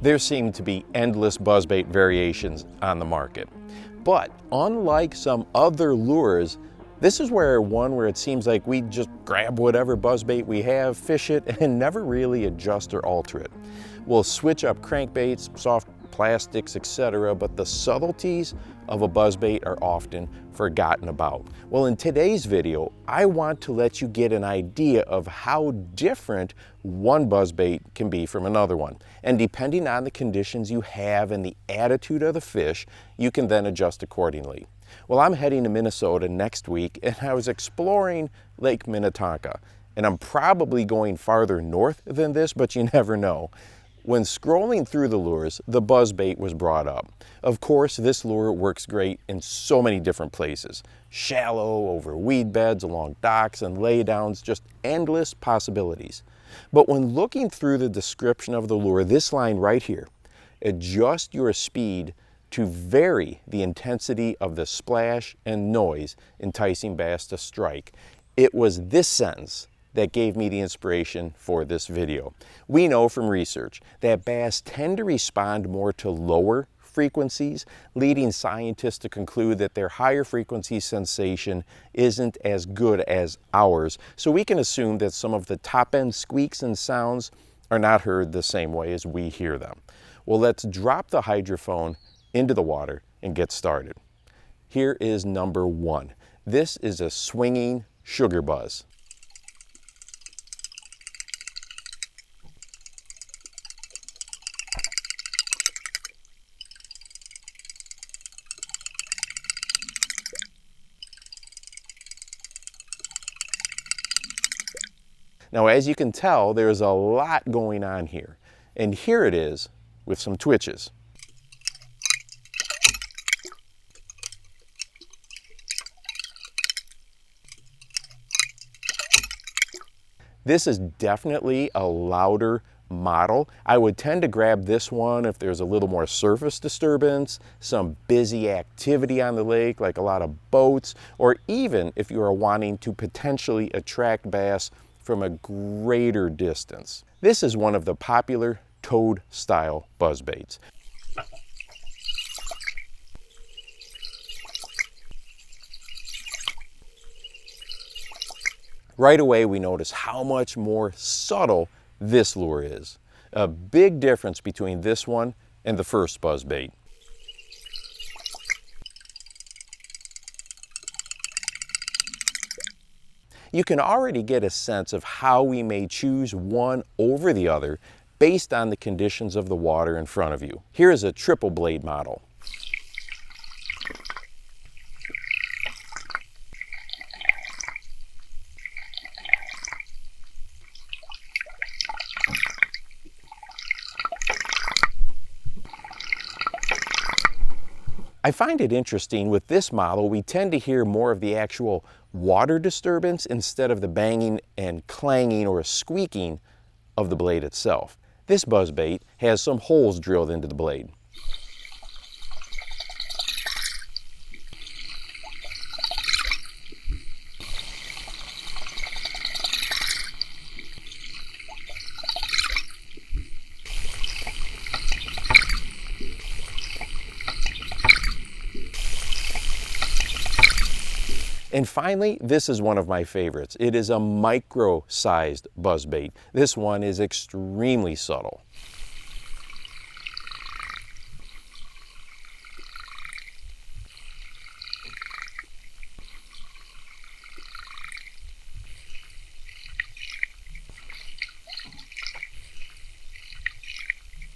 There seem to be endless buzzbait variations on the market. But unlike some other lures, this is where it seems like we just grab whatever buzzbait we have, fish it, and never really adjust or alter it. We'll switch up crankbaits, soft plastics, etc., but the subtleties of a buzzbait are often forgotten about. Well, in today's video, I want to let you get an idea of how different one buzzbait can be from another one. And depending on the conditions you have and the attitude of the fish, you can then adjust accordingly. Well, I'm heading to Minnesota next week, and I was exploring Lake Minnetonka. And I'm probably going farther north than this, but you never know. When scrolling through the lures, the buzzbait was brought up. Of course, this lure works great in so many different places. Shallow, over weed beds, along docks and laydowns, just endless possibilities. But when looking through the description of the lure, this line right here, adjust your speed to vary the intensity of the splash and noise enticing bass to strike. It was this sentence that gave me the inspiration for this video. We know from research that bass tend to respond more to lower frequencies, leading scientists to conclude that their higher frequency sensation isn't as good as ours. So we can assume that some of the top end squeaks and sounds are not heard the same way as we hear them. Well, let's drop the hydrophone into the water and get started. Here is number one. This is a swinging sugar buzz. Now, as you can tell, there's a lot going on here. And here it is with some twitches. This is definitely a louder model. I would tend to grab this one if there's a little more surface disturbance, some busy activity on the lake, like a lot of boats, or even if you are wanting to potentially attract bass from a greater distance. This is one of the popular toad style buzzbaits. Right away we notice how much more subtle this lure is. A big difference between this one and the first buzzbait. You can already get a sense of how we may choose one over the other based on the conditions of the water in front of you. Here is a triple blade model. I find it interesting with this model, we tend to hear more of the actual water disturbance instead of the banging and clanging or squeaking of the blade itself. This buzzbait has some holes drilled into the blade. And finally, this is one of my favorites. It is a micro-sized buzzbait. This one is extremely subtle.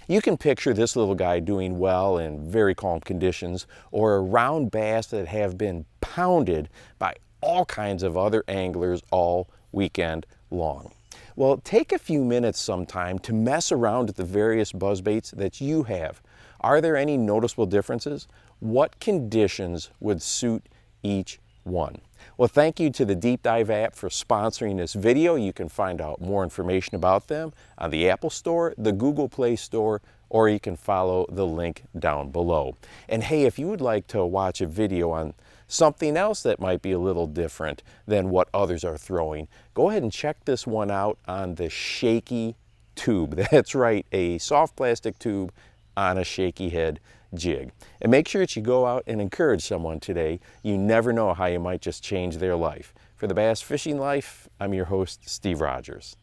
You can picture this little guy doing well in very calm conditions or around bass that have been pounded by all kinds of other anglers all weekend long. Well, take a few minutes sometime to mess around with the various buzzbaits that you have. Are there any noticeable differences? What conditions would suit each one? Well, thank you to the Deep Dive app for sponsoring this video. You can find out more information about them on the Apple Store, the Google Play Store, or you can follow the link down below. And hey, if you would like to watch a video on something else that might be a little different than what others are throwing, go ahead and check this one out on the shaky tube. That's right, a soft plastic tube on a shaky head jig. And make sure that you go out and encourage someone today. You never know how you might just change their life. For the Bass Fishing Life, I'm your host, Steve Rogers.